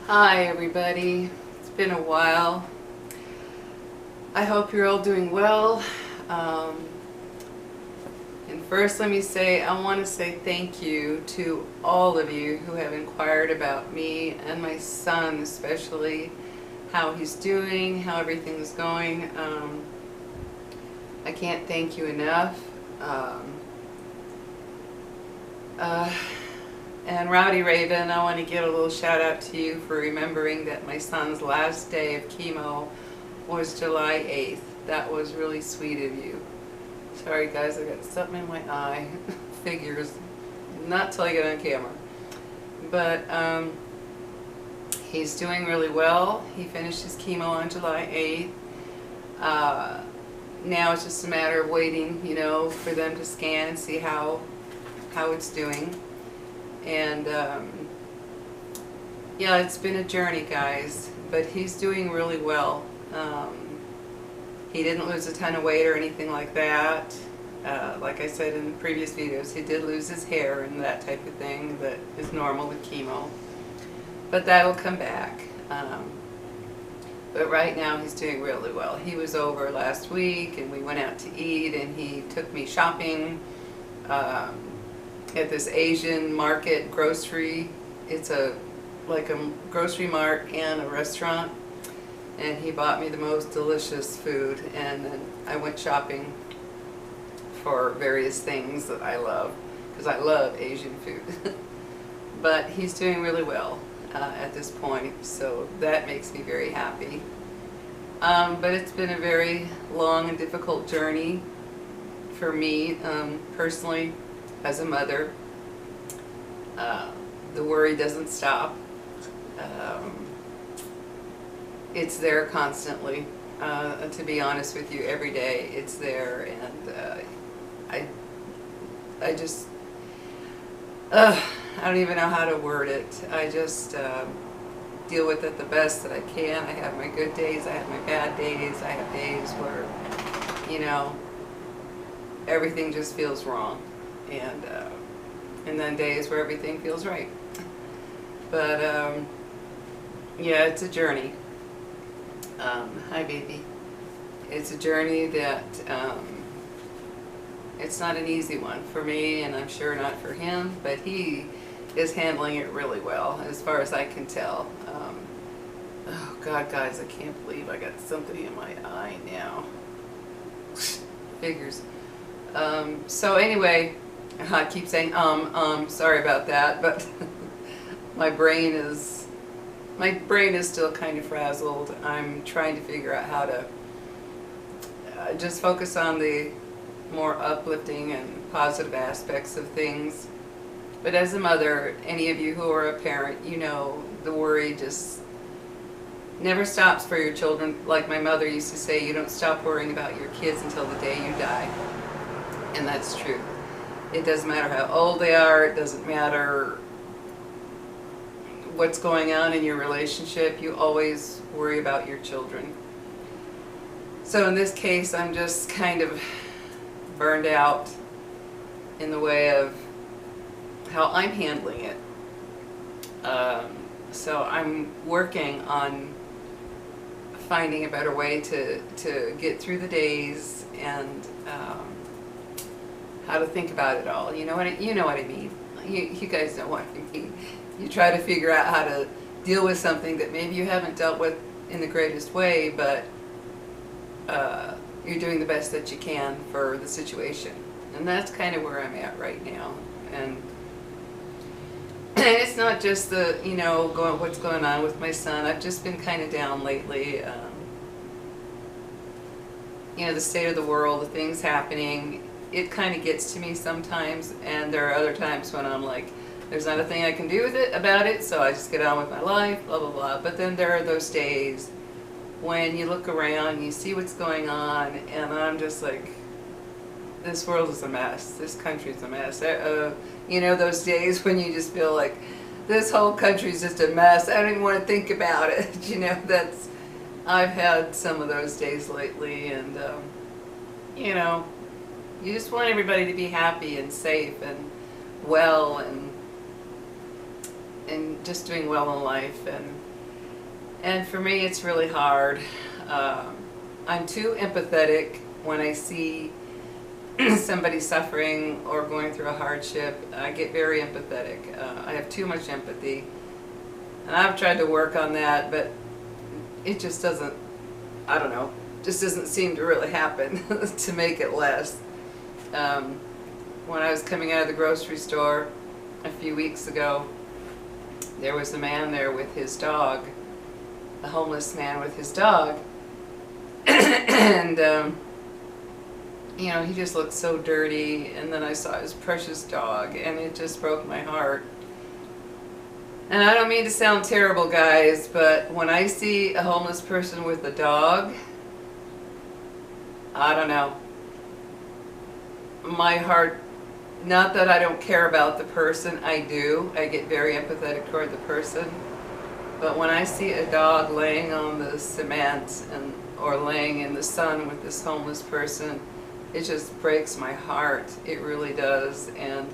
Hi everybody, it's been a while. I hope you're all doing well. Um, and first let me say, I want to say thank you to all of you who have inquired about me and my son, especially how he's doing, how everything's going. I can't thank you enough. Um, uh, And Rowdy Raven, I want to give a little shout out to you for remembering that my son's last day of chemo was July 8th. That was really sweet of you. Sorry guys, I got something in my eye. Figures. Not till I get on camera. But he's doing really well. He finished his chemo on July 8th. Now it's just a matter of waiting, for them to scan and see how it's doing. And yeah, it's been a journey, guys, but he's doing really well. He didn't lose a ton of weight or anything like that. Like I said in previous videos, he did lose his hair and that type of thing that is normal with chemo. But that'll come back. But right now he's doing really well. He was over last week and we went out to eat and he took me shopping. At this Asian market grocery. It's like a grocery mart and a restaurant, and he bought me the most delicious food, and then I went shopping for various things that I love, because I love Asian food. But he's doing really well at this point, so that makes me very happy. But it's been a very long and difficult journey for me personally. As a mother, the worry doesn't stop. It's there constantly. To be honest with you, every day it's there, and I just I don't even know how to word it. I just deal with it the best that I can. I have my good days, I have my bad days, I have days where everything just feels wrong. And then days where everything feels right. But yeah, it's a journey. Hi baby. It's a journey that it's not an easy one for me, and I'm sure not for him, but he is handling it really well as far as I can tell. Oh God, guys, I can't believe I got something in my eye now. Figures. So anyway, I keep saying sorry about that, but my brain is still kind of frazzled. I'm trying to figure out how to just focus on the more uplifting and positive aspects of things. But as a mother, any of you who are a parent, the worry just never stops for your children. Like my mother used to say, you don't stop worrying about your kids until the day you die. And that's true. It doesn't matter how old they are, it doesn't matter what's going on in your relationship, you always worry about your children. So in this case, I'm just kind of burned out in the way of how I'm handling it. So I'm working on finding a better way to get through the days and how to think about it all. You know what I mean. You guys know what I mean. You try to figure out how to deal with something that maybe you haven't dealt with in the greatest way, but you're doing the best that you can for the situation. And that's kind of where I'm at right now. And it's not just the, what's going on with my son. I've just been kind of down lately. The state of the world, the things happening, it kind of gets to me sometimes, and there are other times when I'm like, there's not a thing I can do about it, so I just get on with my life, blah, blah, blah. But then there are those days when you look around, you see what's going on, and I'm just like, this world is a mess. This country's a mess. Those days when you just feel like this whole country's just a mess. I don't even want to think about it. I've had some of those days lately, and you just want everybody to be happy and safe and well and just doing well in life. And And for me, it's really hard. I'm too empathetic when I see somebody suffering or going through a hardship. I get very empathetic. I have too much empathy. And I've tried to work on that, but it just doesn't, I don't know, just doesn't seem to really happen to make it less. When I was coming out of the grocery store a few weeks ago, there was a man there with his dog, a homeless man with his dog, and you know, he just looked so dirty, and then I saw his precious dog, and it just broke my heart. And I don't mean to sound terrible, guys, but when I see a homeless person with a dog, I don't know, my heart, not that I don't care about the person, I do, I get very empathetic toward the person, but when I see a dog laying on the cement or laying in the sun with this homeless person, it just breaks my heart. It really does. And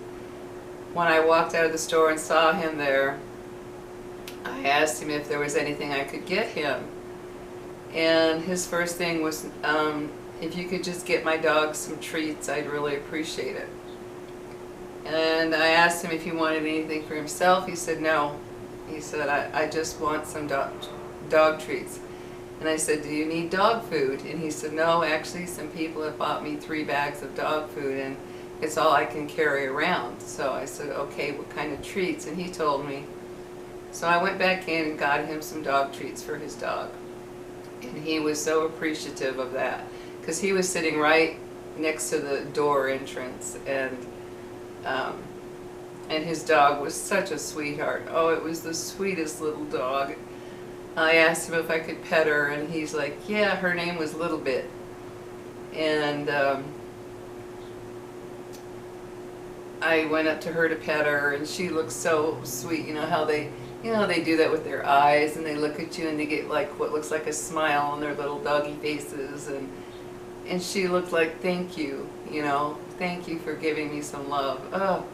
when I walked out of the store and saw him there, I asked him if there was anything I could get him. And his first thing was, if you could just get my dog some treats, I'd really appreciate it. And I asked him if he wanted anything for himself. He said no. He said, I just want some dog treats. And I said, do you need dog food? And he said, no, actually some people have bought me 3 bags of dog food and it's all I can carry around. So I said, okay, what kind of treats? And he told me. So I went back in and got him some dog treats for his dog. And he was so appreciative of that, because he was sitting right next to the door entrance, and his dog was such a sweetheart. Oh, it was the sweetest little dog. I asked him if I could pet her, and he's like, yeah, her name was Little Bit. And I went up to her to pet her, and she looked so sweet. You know how they do that with their eyes, and they look at you and they get like what looks like a smile on their little doggy faces, and she looked like, thank you, thank you for giving me some love. Oh,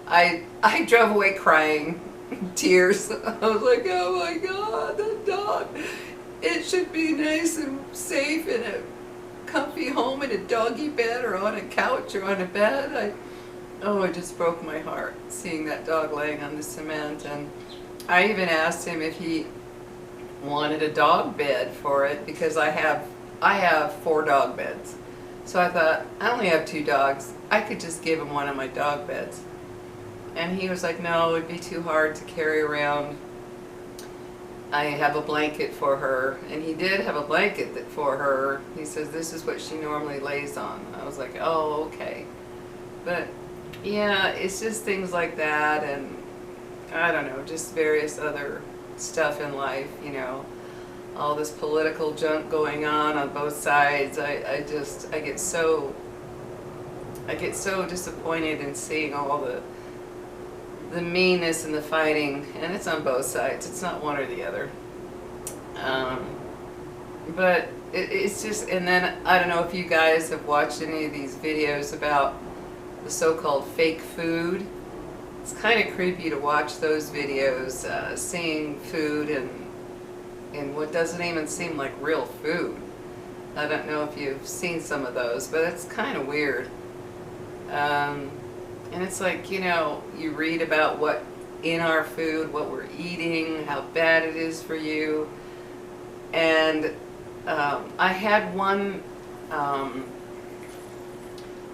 I drove away crying, tears. I was like, oh my God, that dog, it should be nice and safe in a comfy home in a doggy bed or on a couch or on a bed. It just broke my heart seeing that dog laying on the cement. And I even asked him if he wanted a dog bed for it, because I have 4 dog beds. So I thought, I only have 2 dogs. I could just give him one of my dog beds. And he was like, no, it'd be too hard to carry around. I have a blanket for her. And he did have a blanket for her. He says, this is what she normally lays on. I was like, oh, okay. But yeah, it's just things like that, and I don't know, just various other stuff in life, all this political junk going on both sides. I get so disappointed in seeing all the meanness and the fighting, and it's on both sides. It's not one or the other. But it's just, and then I don't know if you guys have watched any of these videos about the so-called fake food. It's kind of creepy to watch those videos, seeing food and what doesn't even seem like real food. I don't know if you've seen some of those, but it's kind of weird. And it's like, you read about what in our food, what we're eating, how bad it is for you. And I had one,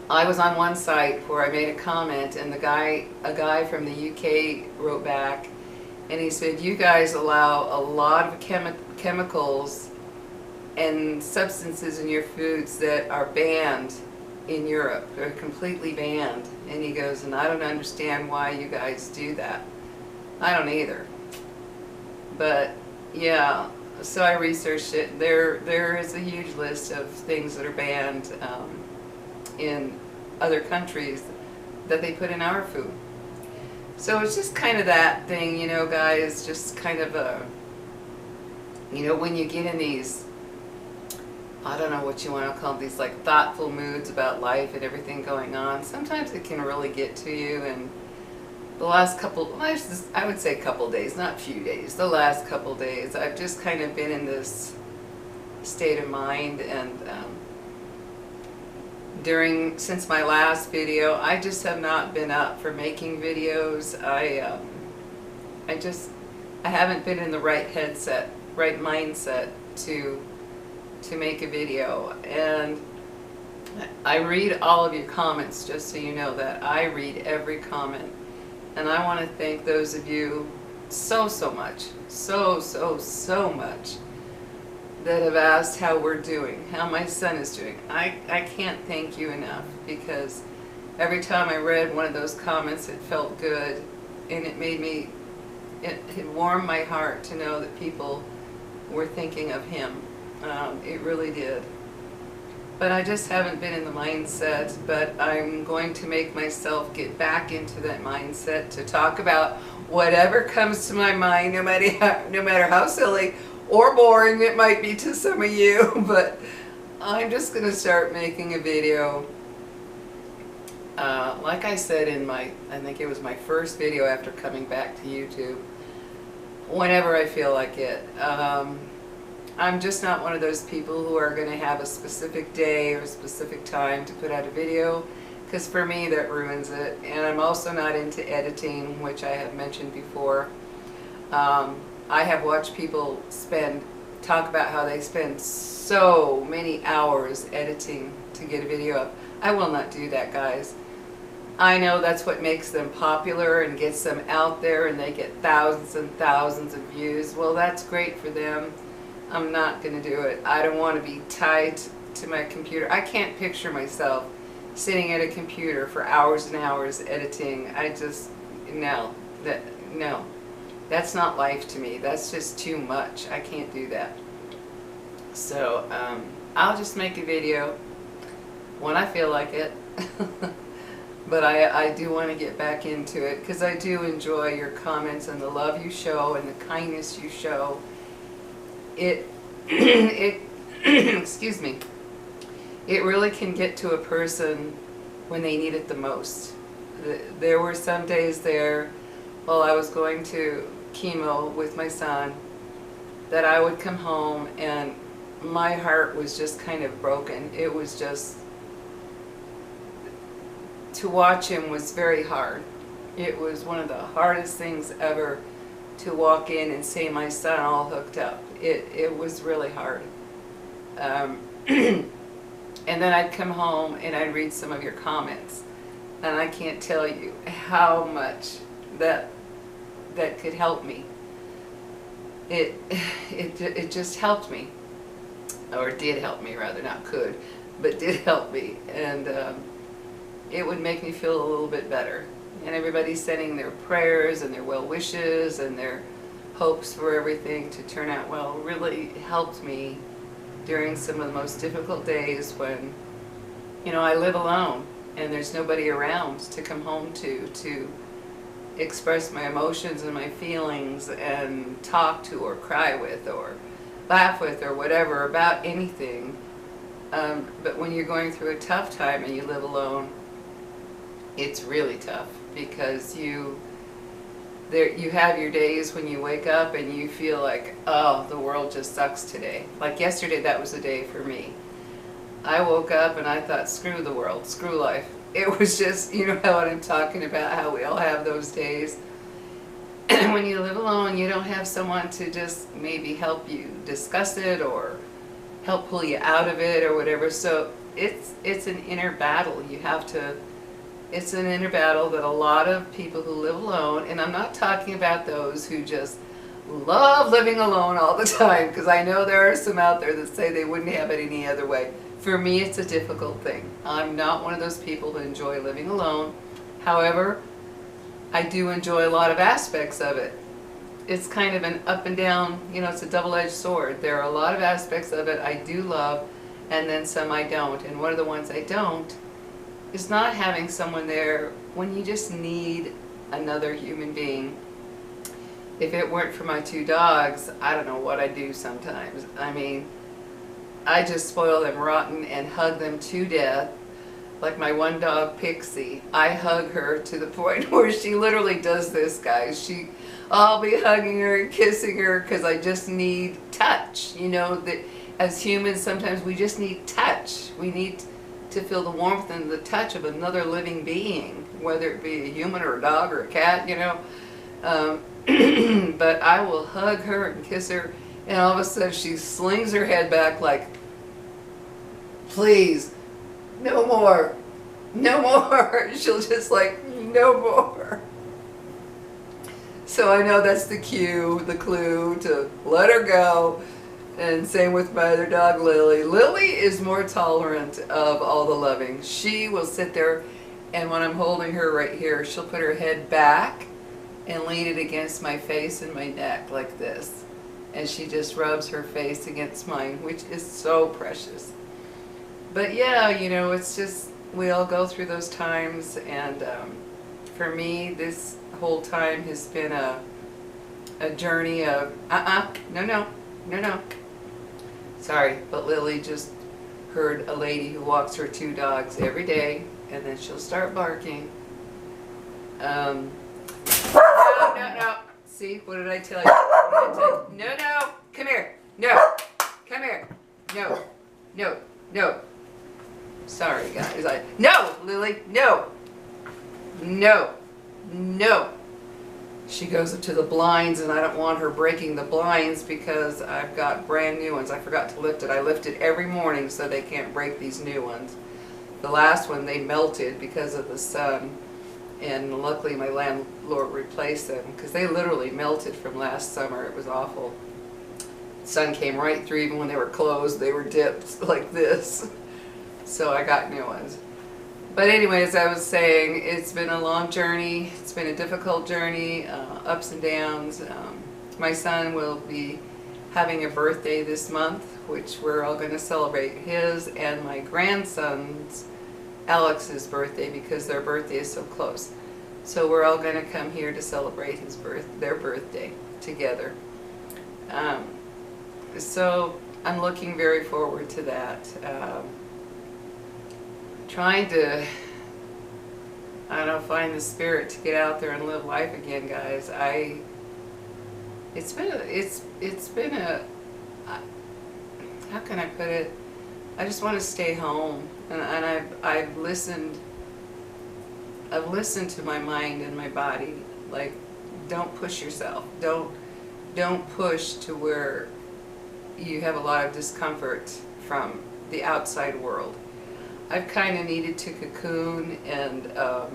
I was on one site where I made a comment, and a guy from the UK wrote back, and he said, you guys allow a lot of chemicals and substances in your foods that are banned in Europe. They're completely banned. And he goes, and I don't understand why you guys do that. I don't either. But yeah, so I researched it. There is a huge list of things that are banned in other countries that they put in our food. So it's just kind of that thing, guys, just kind of a, when you get in these, I don't know what you want to call them, these like thoughtful moods about life and everything going on, sometimes it can really get to you, and the last couple, I would say couple days, not few days, the last couple days, I've just kind of been in this state of mind, and since my last video, I just have not been up for making videos. I haven't been in the right mindset to make a video. And I read all of your comments, just so you know that I read every comment. And I want to thank those of you so much, so much, that have asked how we're doing, how my son is doing. I can't thank you enough, because every time I read one of those comments, it felt good, and it made me, it warmed my heart to know that people were thinking of him. It really did. But I just haven't been in the mindset, but I'm going to make myself get back into that mindset to talk about whatever comes to my mind, no matter how silly or boring it might be to some of you. But I'm just going to start making a video. Like I said in I think it was my first video after coming back to YouTube, whenever I feel like it. I'm just not one of those people who are going to have a specific day or a specific time to put out a video, because for me that ruins it. And I'm also not into editing, which I have mentioned before. I have watched people talk about how they spend so many hours editing to get a video up. I will not do that, guys. I know that's what makes them popular and gets them out there, and they get thousands and thousands of views. Well, that's great for them. I'm not going to do it. I don't want to be tied to my computer. I can't picture myself sitting at a computer for hours and hours editing. No. That's not life to me. That's just too much. I can't do that. So I'll just make a video when I feel like it. But I do want to get back into it, because I do enjoy your comments and the love you show and the kindness you show. It excuse me, it really can get to a person when they need it the most. There were some days there while I was going to chemo with my son that I would come home and my heart was just kind of broken. It was just, to watch him was very hard. It was one of the hardest things ever to walk in and see my son all hooked up. It was really hard. And then I'd come home and I'd read some of your comments, and I can't tell you how much that could help me. It just helped me, or did help me rather, not could, but did help me, and it would make me feel a little bit better. And everybody sending their prayers and their well wishes and their hopes for everything to turn out well really helped me during some of the most difficult days when, I live alone and there's nobody around to come home to express my emotions and my feelings and talk to or cry with or laugh with or whatever about anything. But when you're going through a tough time and you live alone, it's really tough, because you have your days when you wake up and you feel like, oh, the world just sucks today. Like yesterday, that was the day for me. I woke up and I thought, screw the world, screw life. It was just, you know what I'm talking about, how we all have those days. And when you live alone, you don't have someone to just maybe help you discuss it or help pull you out of it or whatever. So it's an inner battle. It's an inner battle that a lot of people who live alone, and I'm not talking about those who just love living alone all the time, because I know there are some out there that say they wouldn't have it any other way. For me, it's a difficult thing. I'm not one of those people who enjoy living alone. However, I do enjoy a lot of aspects of it. It's kind of an up and down, it's a double-edged sword. There are a lot of aspects of it I do love, and then some I don't. And one of the ones I don't is not having someone there when you just need another human being. If it weren't for my 2 dogs, I don't know what I'd do sometimes. I mean, I just spoil them rotten and hug them to death. Like my one dog, Pixie, I hug her to the point where she literally does this, guys. I'll be hugging her and kissing her because I just need touch. You know, that as humans, sometimes we just need touch. We need to feel the warmth and the touch of another living being, whether it be a human or a dog or a cat, you know. But I will hug her and kiss her, and all of a sudden she slings her head back like, please, no more, no more. She'll just like, no more. So I know that's the cue, the clue to let her go. And same with my other dog, Lily. Lily is more tolerant of all the loving. She will sit there, and when I'm holding her right here, she'll put her head back and lean it against my face and my neck like this. And she just rubs her face against mine, which is so precious. But yeah, you know, it's just, we all go through those times, and for me, this whole time has been a journey of, no. Sorry, but Lily just heard a lady who walks her 2 dogs every day, and then she'll start barking. No. See, what did I tell you? No, come here. No, come here. No. Sorry, guys. No, Lily, no. She goes up to the blinds, and I don't want her breaking the blinds because I've got brand new ones. I forgot to lift it. I lift it every morning so they can't break these new ones. The last one, they melted because of the sun, and luckily my landlord replaced them because they literally melted from last summer. It was awful. The sun came right through. Even when they were closed, they were dipped like this. So I got new ones. But anyway, as I was saying, it's been a long journey. It's been a difficult journey, ups and downs. My son will be having a birthday this month, which we're all going to celebrate his and my grandson's, Alex's birthday, because their birthday is so close. So we're all going to come here to celebrate their birthday together. So I'm looking very forward to that. Trying to, I don't know, find the spirit to get out there and live life again, guys. It's been a, how can I put it? I just want to stay home, and I've listened to my mind and my body. Like, don't push yourself. Don't push to where you have a lot of discomfort from the outside world. I've kind of needed to cocoon, and I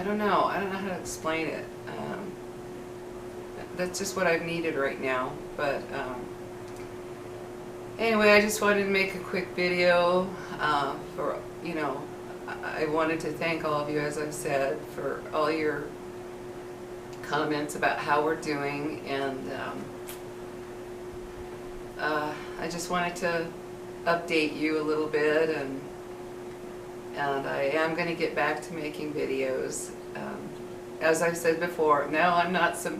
don't know how to explain it. That's just what I've needed right now. But anyway, I just wanted to make a quick video for, you know, I wanted to thank all of you, as I've said, for all your comments about how we're doing, and I just wanted to update you a little bit, and I am going to get back to making videos. As I've said before, now I'm not some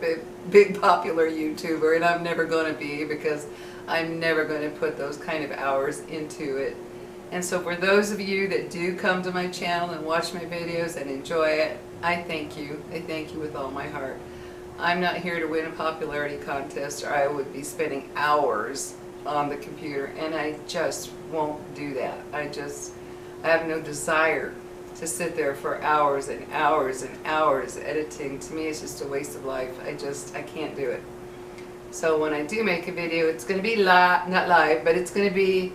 big popular YouTuber, and I'm never going to be, because I'm never going to put those kind of hours into it. And so for those of you that do come to my channel and watch my videos and enjoy it, I thank you. I thank you with all my heart. I'm not here to win a popularity contest, or I would be spending hours on the computer, and I just won't do that. I have no desire to sit there for hours and hours and hours editing. To me, it's just a waste of life. I can't do it. So when I do make a video, it's going to be not live, but it's going to be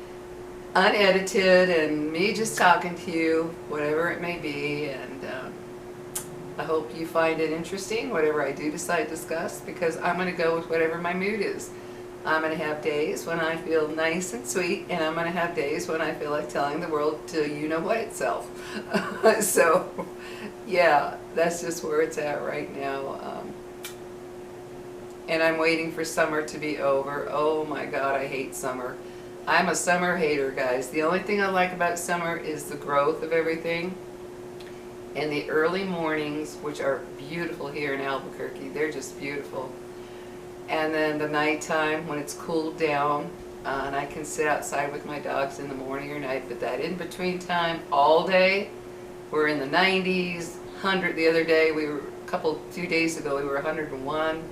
unedited, and me just talking to you, whatever it may be. And I hope you find it interesting, whatever I do decide to discuss, because I'm going to go with whatever my mood is. I'm going to have days when I feel nice and sweet, and I'm going to have days when I feel like telling the world to you-know-what itself. So, yeah, that's just where it's at right now. And I'm waiting for summer to be over. Oh my God, I hate summer. I'm a summer hater, guys. The only thing I like about summer is the growth of everything. And the early mornings, which are beautiful here in Albuquerque. They're just beautiful. And then the nighttime, when it's cooled down, and I can sit outside with my dogs in the morning or night, but that in between time all day, we're in the 90s, 100 the other day, few days ago we were 101.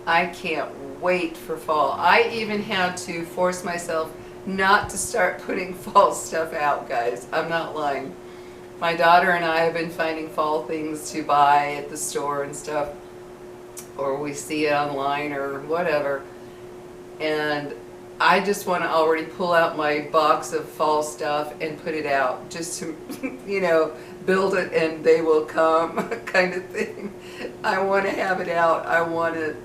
I can't wait for fall. I even had to force myself not to start putting fall stuff out, guys. I'm not lying. My daughter and I have been finding fall things to buy at the store and stuff, or we see it online or whatever, and I just want to already pull out my box of fall stuff and put it out, just to, you know, build it and they will come kind of thing. I want to have it out. I want to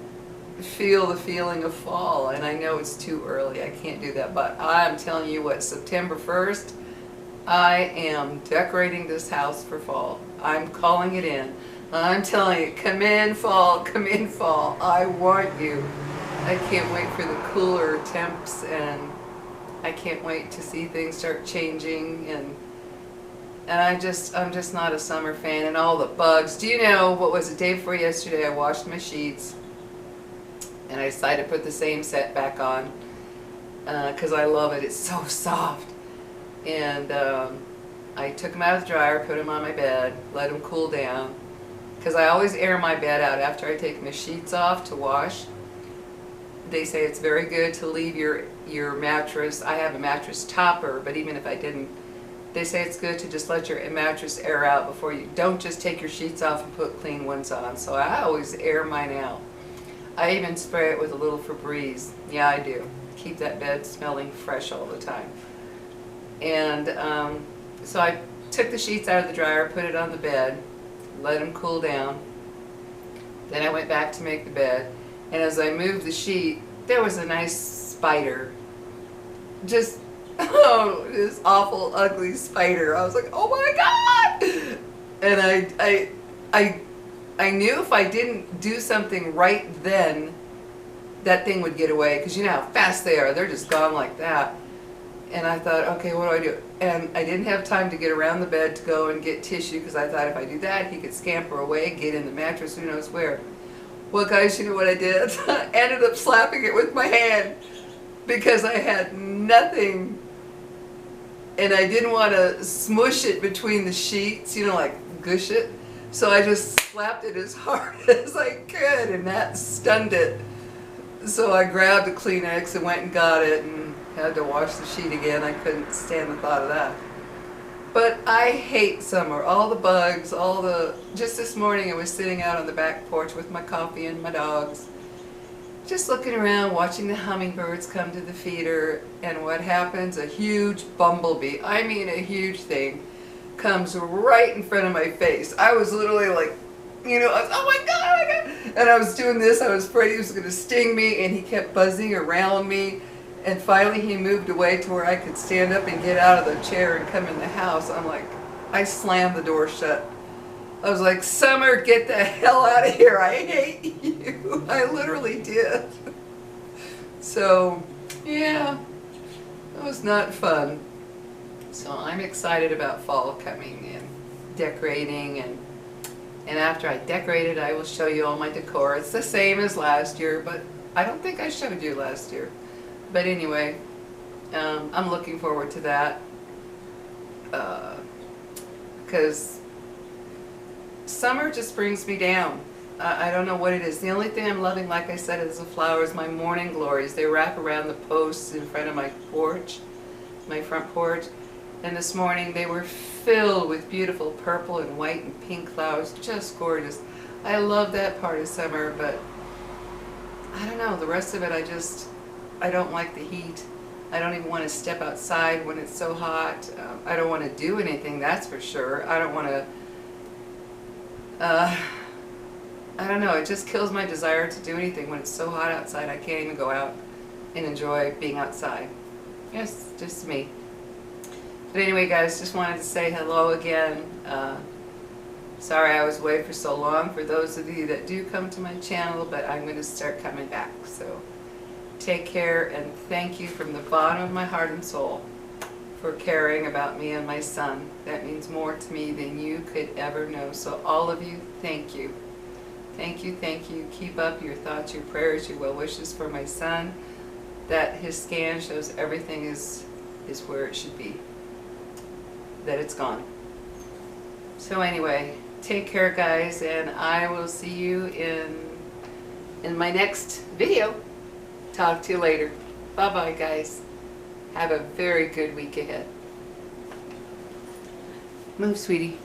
feel the feeling of fall, and I know it's too early. I can't do that, but I'm telling you what, September 1st, I am decorating this house for fall. I'm calling it in. I'm telling you, come in fall, come in fall. I want you. I can't wait for the cooler temps, and I can't wait to see things start changing, and I'm just not a summer fan, and all the bugs. Do you know what was the day before yesterday? I washed my sheets, and I decided to put the same set back on because I love it. It's so soft. And I took them out of the dryer, put them on my bed, let them cool down, because I always air my bed out after I take my sheets off to wash. They say it's very good to leave your mattress. I have a mattress topper, but even if I didn't, they say it's good to just let your mattress air out before you, don't just take your sheets off and put clean ones on. So I always air mine out. I even spray it with a little Febreze. Yeah, I do. Keep that bed smelling fresh all the time. And so I took the sheets out of the dryer, put it on the bed, let them cool down. Then I went back to make the bed, and as I moved the sheet, there was a nice spider. Just, oh, this awful, ugly spider. I was like, oh my God! And I knew if I didn't do something right then, that thing would get away, because you know how fast they are. They're just gone like that. And I thought, okay, what do I do? And I didn't have time to get around the bed to go and get tissue, because I thought if I do that, he could scamper away, get in the mattress, who knows where. Well, guys, you know what I did? I ended up slapping it with my hand, because I had nothing, and I didn't want to smush it between the sheets, you know, like gush it. So I just slapped it as hard as I could, and that stunned it. So I grabbed a Kleenex and went and got it, and had to wash the sheet again. I couldn't stand the thought of that. But I hate summer. All the bugs, just this morning I was sitting out on the back porch with my coffee and my dogs, just looking around, watching the hummingbirds come to the feeder, and what happens? A huge bumblebee, I mean a huge thing, comes right in front of my face. I was literally like, you know, oh my God, oh my God. And I was doing this, I was afraid he was going to sting me, and he kept buzzing around me. And finally he moved away to where I could stand up and get out of the chair and come in the house. I'm like, I slammed the door shut. I was like, Summer, get the hell out of here. I hate you. I literally did. So, yeah, it was not fun. So I'm excited about fall coming and decorating, and after I decorate it, I will show you all my decor. It's the same as last year, but I don't think I showed you last year. But anyway, I'm looking forward to that, because summer just brings me down. I don't know what it is. The only thing I'm loving, like I said, is the flowers, my morning glories. They wrap around the posts in front of my porch, my front porch. And this morning they were filled with beautiful purple and white and pink flowers, just gorgeous. I love that part of summer, but I don't know, the rest of it I don't like the heat. I don't even want to step outside when it's so hot. I don't want to do anything, that's for sure. I don't want to, I don't know, it just kills my desire to do anything when it's so hot outside. I can't even go out and enjoy being outside. Yes, just me. But anyway, guys, just wanted to say hello again. Sorry I was away for so long for those of you that do come to my channel, but I'm going to start coming back. So take care, and thank you from the bottom of my heart and soul for caring about me and my son. That means more to me than you could ever know. So all of you, thank you. Thank you, thank you. Keep up your thoughts, your prayers, your well wishes for my son. that his scan shows everything is where it should be, that it's gone. So anyway, take care guys, and I will see you in my next video. Talk to you later. Bye bye guys. Have a very good week ahead. Move, sweetie.